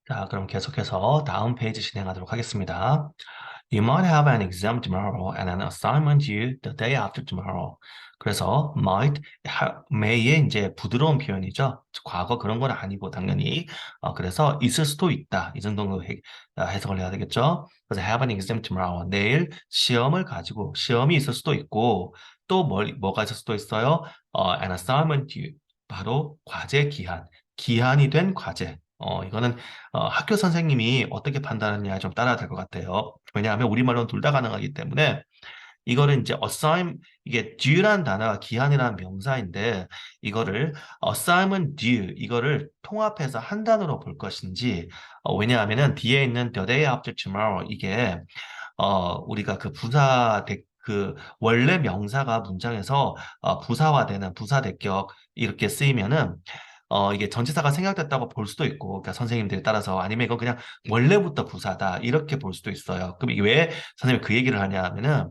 자, 그럼 계속해서 다음 페이지 진행하도록 하겠습니다. You might have an exam tomorrow and an assignment due the day after tomorrow. 그래서 may의 이제 부드러운 표현이죠. 과거 그런 건 아니고 당연히 그래서 있을 수도 있다. 이 정도 해석을 해야 되겠죠. 그래서 have an exam tomorrow. 내일 시험을 가지고 시험이 있을 수도 있고 또 뭐가 있을 수도 있어요. An assignment due. 바로 과제 기한. 기한이 된 과제. 이거는 학교 선생님이 어떻게 판단하느냐에 좀 따라야 될 것 같아요. 왜냐하면 우리말로는 둘 다 가능하기 때문에 이거를 이제 이게 due라는 단어가 기한이라는 명사인데 이거를 assignment due 이거를 통합해서 한 단어로 볼 것인지 왜냐하면은 뒤에 있는 the day after tomorrow 이게 우리가 그 원래 명사가 문장에서 부사화되는 부사대격 이렇게 쓰이면은 이게 전치사가 생략됐다고 볼 수도 있고, 그러니까 선생님들에 따라서 아니면 이건 그냥 원래부터 부사다 이렇게 볼 수도 있어요. 그럼 이게 왜 선생님이 그 얘기를 하냐 하면은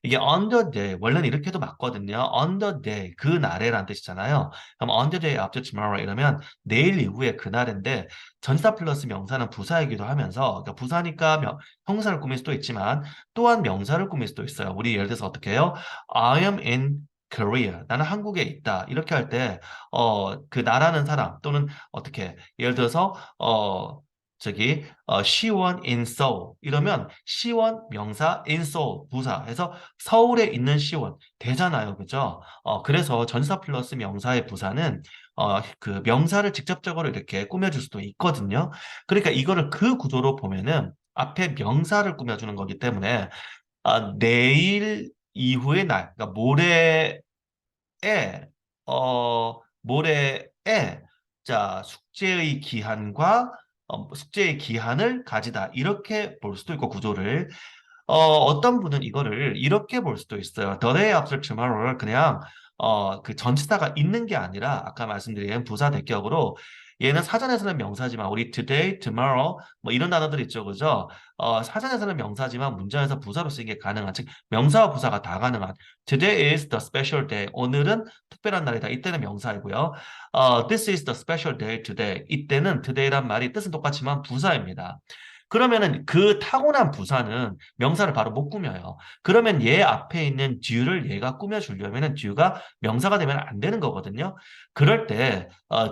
이게 on the day 원래는 이렇게 해도 맞거든요. on the day 그 날에란 뜻이잖아요. 그럼 on the day after tomorrow 이러면 내일 이후에 그날인데 전치사 플러스 명사는 부사이기도 하면서 그러니까 부사니까 형사를 꾸밀 수도 있지만 또한 명사를 꾸밀 수도 있어요. 우리 예를 들어서 어떻게 해요? I am in Korea. 나는 한국에 있다. 이렇게 할 때, 그 나라는 사람 또는 어떻게 예를 들어서 시원 in Seoul 이러면 시원 명사 in Seoul 부사 해서 서울에 있는 시원 되잖아요, 그죠? 그래서 전사 플러스 명사의 부사는 그 명사를 직접적으로 이렇게 꾸며줄 수도 있거든요. 그러니까 이거를 그 구조로 보면은 앞에 명사를 꾸며주는 거기 때문에 내일 이후의 날, 그러니까 모레에, 자, 숙제의 기한을 가지다. 이렇게 볼 수도 있고, 구조를. 어떤 분은 이거를 이렇게 볼 수도 있어요. The day after tomorrow를 그냥, 그 전치사가 있는 게 아니라, 아까 말씀드린 부사 대격으로, 얘는 사전에서는 명사지만, 우리 today, tomorrow, 뭐 이런 단어들 있죠, 그죠? 사전에서는 명사지만 문장에서 부사로 쓰이게 가능한, 즉, 명사와 부사가 다 가능한, today is the special day. 오늘은 특별한 날이다. 이때는 명사이고요. this is the special day today. 이때는 today란 말이 뜻은 똑같지만 부사입니다. 그러면은 그 타고난 부사는 명사를 바로 못 꾸며요. 그러면 얘 앞에 있는 due를 얘가 꾸며주려면은 due가 명사가 되면 안 되는 거거든요. 그럴 때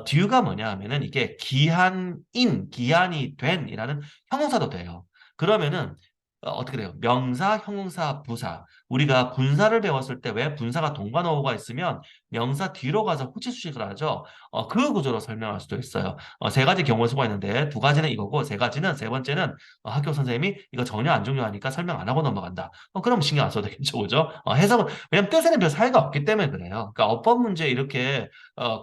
due가 뭐냐 하면은 이게 기한이 된이라는 형용사도 돼요. 그러면은 어떻게 돼요? 명사, 형용사, 부사. 우리가 분사를 배웠을 때 왜 분사가 동관어가 있으면 명사 뒤로 가서 후치수식을 하죠. 그 구조로 설명할 수도 있어요. 세 가지 경우를 수가 있는데 두 가지는 이거고 세 번째는 학교 선생님이 이거 전혀 안 중요하니까 설명 안 하고 넘어간다. 그럼 신경 안 써도 되겠죠, 그죠? 해석은 왜냐면 뜻에는 별 차이가 없기 때문에 그래요. 그러니까 어법 문제 이렇게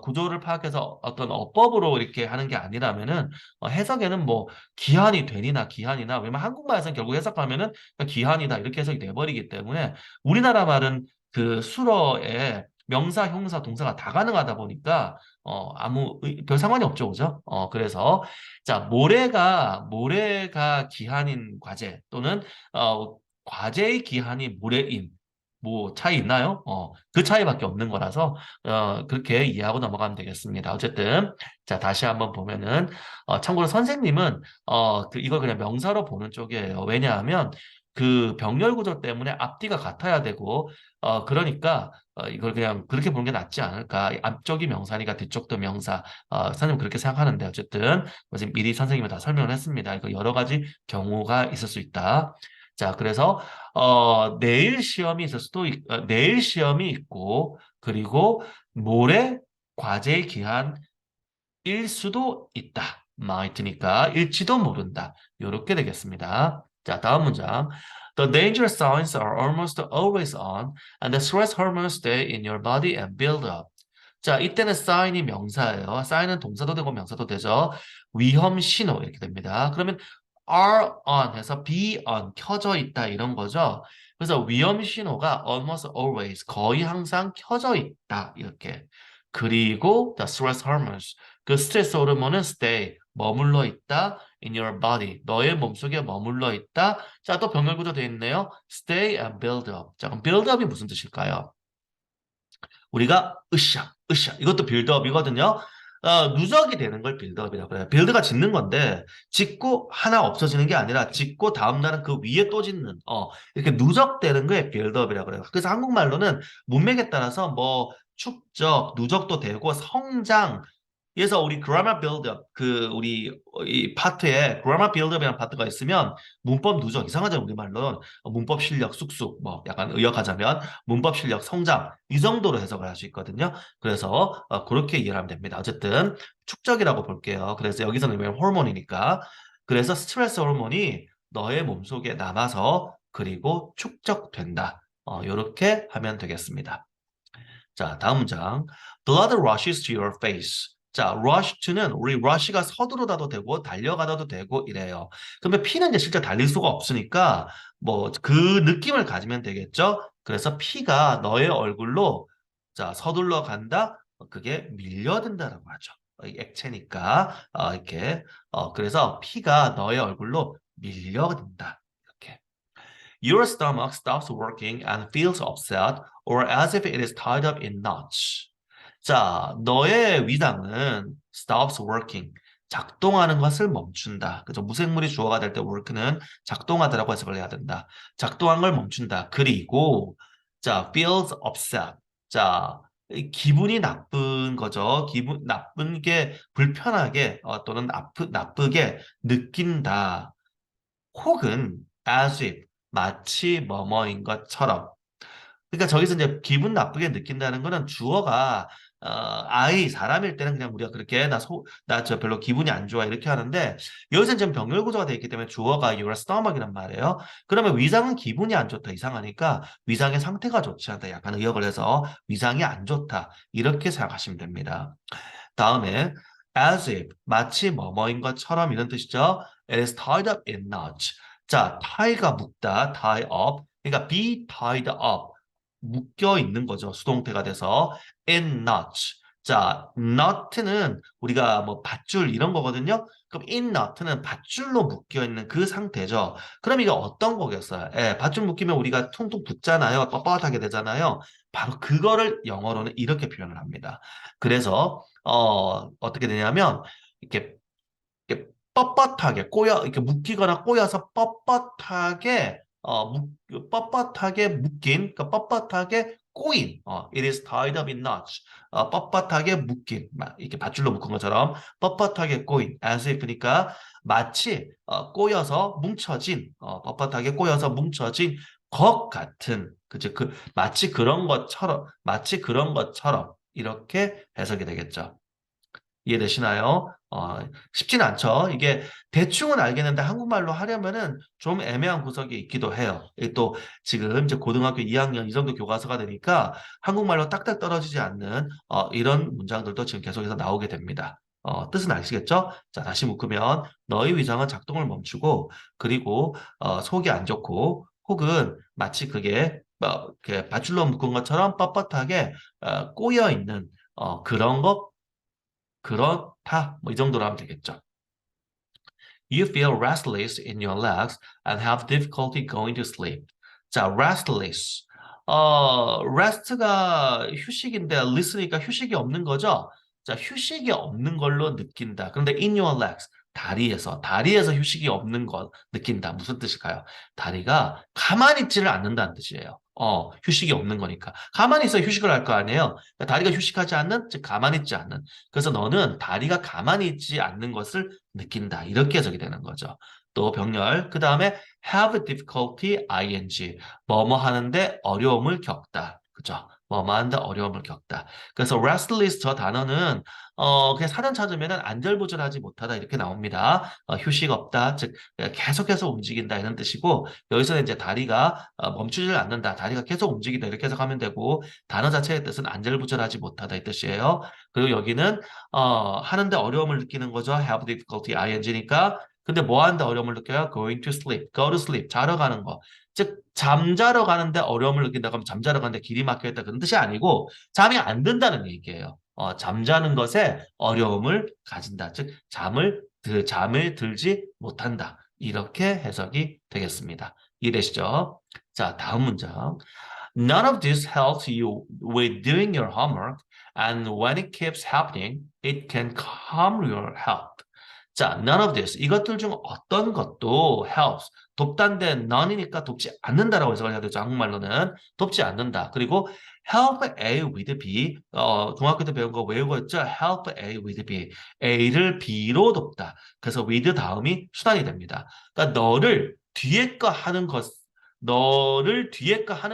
구조를 파악해서 어떤 어법으로 이렇게 하는 게 아니라면은 해석에는 뭐 기한이 되니나 기한이나 왜냐면 한국말에서는 결국 해석하면은 그냥 기한이다 이렇게 해석이 돼버리기 때문에 우리나라 말은 그 수어에 명사, 형용사, 동사가 다 가능하다 보니까 별 상관이 없죠, 그죠? 그래서 자 모레가 기한인 과제 또는 과제의 기한이 모레인 뭐 차이 있나요? 그 차이밖에 없는 거라서 그렇게 이해하고 넘어가면 되겠습니다. 어쨌든 자 다시 한번 보면은 참고로 선생님은 이걸 그냥 명사로 보는 쪽이에요. 왜냐하면 그 병렬 구조 때문에 앞뒤가 같아야 되고 그러니까 이걸 그냥 그렇게 보는 게 낫지 않을까. 앞쪽이 명사니까 뒤쪽도 명사. 선생님 그렇게 생각하는데 어쨌든 지금 미리 선생님이 다 설명을 했습니다. 이거 여러 가지 경우가 있을 수 있다. 자, 그래서 내일 시험이 있고 그리고 모레 과제 기한일 수도 있다. might니까 일지도 모른다. 이렇게 되겠습니다. 자, 다음 문장. The danger signs are almost always on, and the stress hormones stay in your body and build up. 자, 이때는 sign이 명사예요. sign은 동사도 되고 명사도 되죠. 위험 신호 이렇게 됩니다. 그러면 are on 해서 be on 켜져 있다 이런 거죠. 그래서 위험 신호가 almost always 거의 항상 켜져 있다 이렇게. 그리고 the stress hormones 그 스트레스 호르몬은 stay 머물러 있다 in your body 너의 몸속에 머물러 있다. 자, 또 병렬 구조 되어 있네요. stay and build up. 자, 그럼 build up이 무슨 뜻일까요? 우리가 으쌰 이것도 빌드업이거든요. 누적이 되는 걸 빌드업이라고 해요. 빌드가 짓는 건데 짓고 하나 없어지는 게 아니라 짓고 다음 날은 그 위에 또 짓는 이렇게 누적되는 거에 빌드업이라고 그래요. 그래서 한국말로는 문맥에 따라서 뭐 축적, 누적도 되고 성장 그래서 우리 grammar buildup 우리 이 파트에 grammar buildup이라는 파트가 있으면 문법 누적 이상하잖아요 우리말로는 문법 실력 쑥쑥 뭐 약간 의역하자면 문법 실력 성장 이 정도로 해석을 할 수 있거든요. 그래서 그렇게 이해하면 됩니다. 어쨌든 축적이라고 볼게요. 그래서 여기서는 왜 호르몬이니까 그래서 스트레스 호르몬이 너의 몸속에 남아서 그리고 축적된다. 이렇게 하면 되겠습니다. 자, 다음 문장. Blood rushes to your face. 자, rush to는 우리 rush가 서두르다도 되고 달려가다도 되고 이래요. 그러면 피는 이제 실제 달릴 수가 없으니까 뭐 그 느낌을 가지면 되겠죠? 그래서 피가 너의 얼굴로 자, 서둘러 간다. 그게 밀려든다라고 하죠. 이 액체니까 이렇게 그래서 피가 너의 얼굴로 밀려든다. 이렇게. Your stomach stops working and feels upset or as if it is tied up in knots. 자, 너의 위장은 stops working. 작동하는 것을 멈춘다. 그죠? 무생물이 주어가 될 때 work는 작동하다라고 해석을 해야 된다. 작동한 걸 멈춘다. 그리고 자, feels upset. 자, 기분이 나쁜 거죠. 기분 나쁜 게 불편하게 또는 나쁘게 느낀다. 혹은 as if 마치 뭐뭐인 것처럼. 그러니까 저기서 이제 기분 나쁘게 느낀다는 거는 주어가 사람일 때는 그냥 우리가 그렇게 나 저 별로 기분이 안 좋아 이렇게 하는데 여기서는 지금 병렬 구조가 되어 있기 때문에 주어가 your stomach이란 말이에요. 그러면 위장은 기분이 안 좋다 이상하니까 위장의 상태가 좋지 않다 약간 의역을 해서 위장이 안 좋다 이렇게 생각하시면 됩니다. 다음에 as if 마치 뭐뭐인 것처럼 이런 뜻이죠. It is tied up in knots. 자, tie가 묶다, tie up. 그러니까 be tied up. 묶여 있는 거죠. 수동태가 돼서 in knots. 자, knot는 우리가 뭐 밧줄 이런 거거든요. 그럼 in knot는 밧줄로 묶여 있는 그 상태죠. 그럼 이게 어떤 거겠어요? 예, 밧줄 묶이면 우리가 퉁퉁 붙잖아요. 뻣뻣하게 되잖아요. 바로 그거를 영어로는 이렇게 표현을 합니다. 그래서 어떻게 되냐면 이렇게, 이렇게 뻣뻣하게 이렇게 묶이거나 꼬여서 뻣뻣하게 묶인, 그러니까 뻣뻣하게 꼬인, it is tied up in knots. 뻣뻣하게 묶인, 이렇게 밧줄로 묶은 것처럼 뻣뻣하게 꼬인, as if니까 마치 꼬여서 뭉쳐진, 뻣뻣하게 꼬여서 뭉쳐진 것 같은, 그죠? 마치 그런 것처럼 이렇게 해석이 되겠죠. 이해되시나요? 쉽진 않죠. 이게 대충은 알겠는데 한국말로 하려면은 좀 애매한 구석이 있기도 해요. 이게 또 지금 이제 고등학교 2학년 이 정도 교과서가 되니까 한국말로 딱딱 떨어지지 않는 이런 문장들도 지금 계속해서 나오게 됩니다. 뜻은 아시겠죠? 자, 다시 묶으면 너의 위장은 작동을 멈추고 그리고 속이 안 좋고 혹은 마치 그게 이렇게 밧줄로 묶은 것처럼 뻣뻣하게 꼬여 있는 그런 것 그렇다. 뭐 이 정도로 하면 되겠죠. You feel restless in your legs and have difficulty going to sleep. 자, restless. rest가 휴식인데 list니까 휴식이 없는 거죠. 자, 휴식이 없는 걸로 느낀다. 그런데 in your legs, 다리에서 휴식이 없는 것 느낀다. 무슨 뜻일까요? 다리가 가만히 있지를 않는다는 뜻이에요. 휴식이 없는 거니까. 가만히 있어 휴식을 할 거 아니에요. 그러니까 다리가 휴식하지 않는, 즉 가만히 있지 않는. 그래서 너는 다리가 가만히 있지 않는 것을 느낀다. 이렇게 해석이 되는 거죠. 또 병렬. 그 다음에 have difficulty ing. 뭐뭐 하는데 어려움을 겪다. 그죠? 뭐뭐 하는데 어려움을 겪다. 그래서 restless 저 단어는 그냥 사전 찾으면은 안절부절하지 못하다 이렇게 나옵니다. 휴식 없다. 즉 계속해서 움직인다 이런 뜻이고 여기서는 이제 다리가 멈추질 않는다. 다리가 계속 움직인다 이렇게 해석하면 되고 단어 자체의 뜻은 안절부절하지 못하다 이 뜻이에요. 그리고 여기는 하는데 어려움을 느끼는 거죠. have difficulty ing니까 근데 뭐 하는데 어려움을 느껴요? going to sleep, go to sleep, 자러 가는 거. 즉 잠자러 가는데 어려움을 느낀다고 하면 잠자러 가는데 길이 막혀 있다 그런 뜻이 아니고 잠이 안 든다는 얘기예요. 잠자는 것에 어려움을 가진다. 즉 잠을 들지 못한다. 이렇게 해석이 되겠습니다. 이해되시죠? 자, 다음 문장. None of this helps you with doing your homework And when it keeps happening, it can harm your health. 자, none of this. 이것들 중 어떤 것도 helps. 돕다인데 none이니까 돕지 않는다라고 해석을 해야 되죠. 한국말로는 돕지 않는다. 그리고 help A with B. 중학교 때 배운 거 외우고 있죠? help A with B. A를 B로 돕다. 그래서 with 다음이 수단이 됩니다. 그러니까 너를 뒤에 거 하는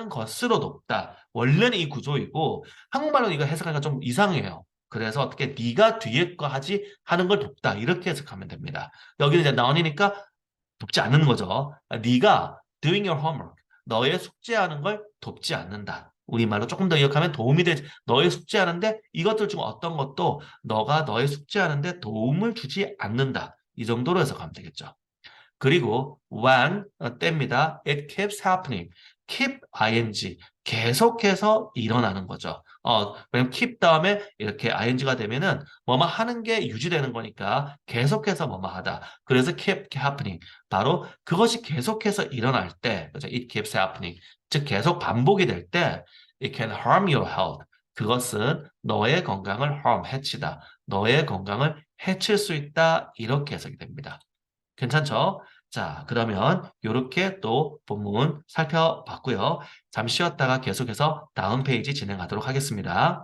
것으로 돕다. 원래는 이 구조이고 한국말로 이거 해석하기가 좀 이상해요. 그래서 어떻게 네가 뒤에 거 하는 걸 돕다. 이렇게 해석하면 됩니다. 여기는 이제 none이니까 돕지 않는 거죠. 네가 doing your homework, 너의 숙제하는 걸 돕지 않는다. 우리말로 조금 더 기억하면 도움이 되지. 너의 숙제하는데 이것들 중 어떤 것도 너가 너의 숙제하는데 도움을 주지 않는다. 이 정도로 해석하면 되겠죠. 그리고 when 때입니다. It keeps happening. keep ing 계속해서 일어나는 거죠. 왜냐면 keep 다음에 이렇게 ing가 되면은 뭐뭐 하는 게 유지되는 거니까 계속해서 뭐뭐 하다. 그래서 keep happening. 바로 그것이 계속해서 일어날 때, 그죠? It keeps happening. 즉 계속 반복이 될 때, it can harm your health. 그것은 너의 건강을 해치다. 너의 건강을 해칠 수 있다. 이렇게 해석이 됩니다. 괜찮죠? 자, 그러면 이렇게 또 본문 살펴봤고요. 잠시 쉬었다가 계속해서 다음 페이지 진행하도록 하겠습니다.